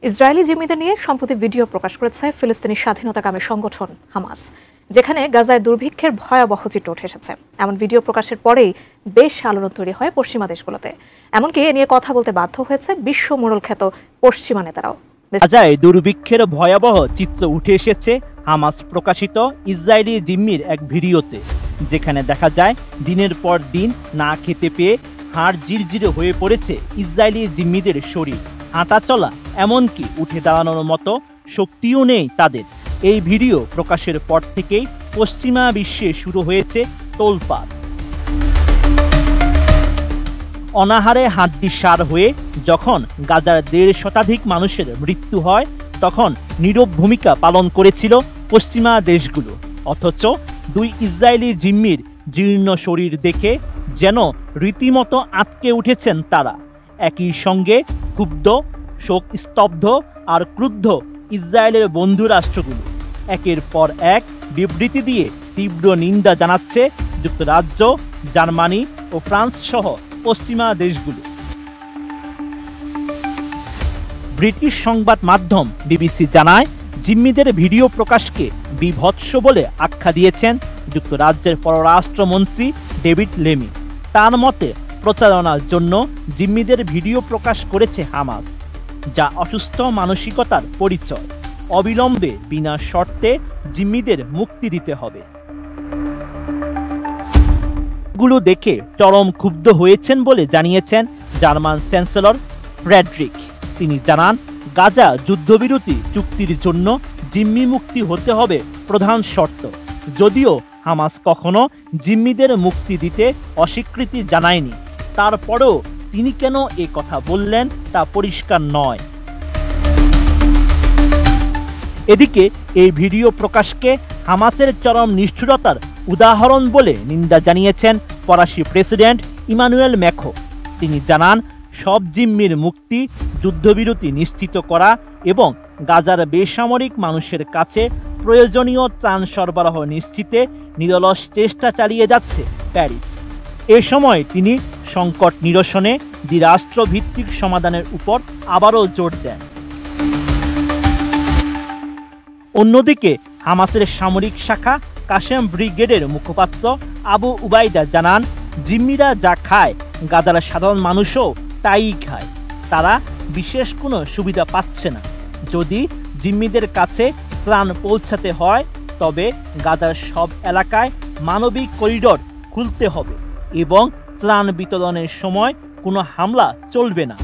Israeli জিম্মিদের নিয়ে সম্প্রতি video প্রকাশ করেছে ফিলিস্তিনি স্বাধীনতাকামী সংগঠন হামাস, যেখানে গাজায় দুর্ভিক্ষের ভয়াবহ চিত্র উঠে এসেছে। এমন ভিডিও প্রকাশের পরেই বেশ আলোড়ন তৈরি হয় পশ্চিমা দেশগুলোতে। এমনকি এ নিয়ে কথা বলতে বাধ্য হয়েছে বিশ্ব মোড়ল খ্যাত পশ্চিমা নেতারাও। গাজায় দুর্ভিক্ষের ভয়াবহ চিত্র উঠে এসেছে হামাস প্রকাশিত ইসরায়েলি জিম্মির এক ভিডিওতে, যেখানে দেখা যায় দিনের পর দিন না খেতে পেয়ে হাড় জিরজিরে হয়ে পড়েছে ইসরায়েলি জিম্মিদের শরীর। হাঁটা চলা এমনকি উঠে দাঁড়ানোর মতো শক্তিও নেই তাদের। এই ভিডিও প্রকাশের পর থেকেই পশ্চিমা বিশ্বে শুরু হয়েছে তোলপাড়। অনাহারে হাড্ডিসার হয়ে যখন গাজার 1.5 শতাধিক মানুষের মৃত্যু হয়, তখন নীরব ভূমিকা পালন করেছিল পশ্চিমা দেশগুলো। অথচ 2 ইসরায়েলি জিম্মির জীর্ণ শরীর দেখে যেন রীতিমতো আটকে উঠেছেন তারা। একই সঙ্গে ক্ষুব্ধ, শোক স্তব্ধ আর ক্রুদ্ধ ইসরায়েলের বন্ধু রাষ্ট্রগুলো একের পর এক বিবৃতি দিয়ে তীব্র নিন্দা জানাচ্ছে যুক্তরাজ্য, জার্মানি ও ফ্রান্স সহ পশ্চিমা দেশগুলো। ব্রিটিশ সংবাদ মাধ্যম বিবিসি জানায়, জিম্মিদের ভিডিও প্রকাশকে বিভৎস বলে আখ্যা দিয়েছেন যুক্তরাজ্যের পররাষ্ট্রমন্ত্রী ডেভিড লেমি। তার মতে, প্রচারণার জন্য জিম্মিদের ভিডিও প্রকাশ করেছে হামাস, যা অসুস্থ মানসিকতার পরিচয়। অবিলম্বে বিনা শর্তে জিম্মিদের মুক্তি দিতে হবে। গুলো দেখে চরম ক্ষুব্ধ হয়েছেন বলে জানিয়েছেন জার্মান চ্যান্সেলর ফ্রেডরিক। তিনি জানান, গাজা যুদ্ধবিরতি চুক্তির জন্য জিম্মি মুক্তি হতে হবে প্রধান শর্ত। যদিও হামাস কখনো জিম্মিদের মুক্তি দিতে অস্বীকৃতি জানায়নি, তারপরেও তিনি কেন এ কথা বললেন তা পরিষ্কার নয়। এদিকে এই ভিডিও প্রকাশকে হামাসের চরম নিষ্ঠুরতার উদাহরণ বলে নিন্দা জানিয়েছেন ফরাসি প্রেসিডেন্ট ইমানুয়েল ম্যাখো। তিনি জানান, সব জিম্মির মুক্তি, যুদ্ধবিরতি নিশ্চিত করা এবং গাজার বেসামরিক মানুষের কাছে প্রয়োজনীয় ত্রাণ সরবরাহ নিশ্চিতে নিরলস চেষ্টা চালিয়ে যাচ্ছে প্যারিস। এ সময় তিনি সংকট নিরসনে দ্বিরাষ্ট্রভিত্তিক সমাধানের উপর আবারও জোর দেন। অন্যদিকে হামাসের সামরিক শাখা কাশেম ব্রিগেডের মুখপাত্র আবু উবাইদা জানান, জিম্মিরা যা খায় গাজার সাধারণ মানুষও তাই খায়। তারা বিশেষ কোনো সুবিধা পাচ্ছে না। যদি জিম্মিদের কাছে ত্রাণ পৌঁছাতে হয়, তবে গাজার সব এলাকায় মানবিক করিডোর খুলতে হবে এবং ত্রাণ বিতরণের সময় কোনো হামলা চলবে না।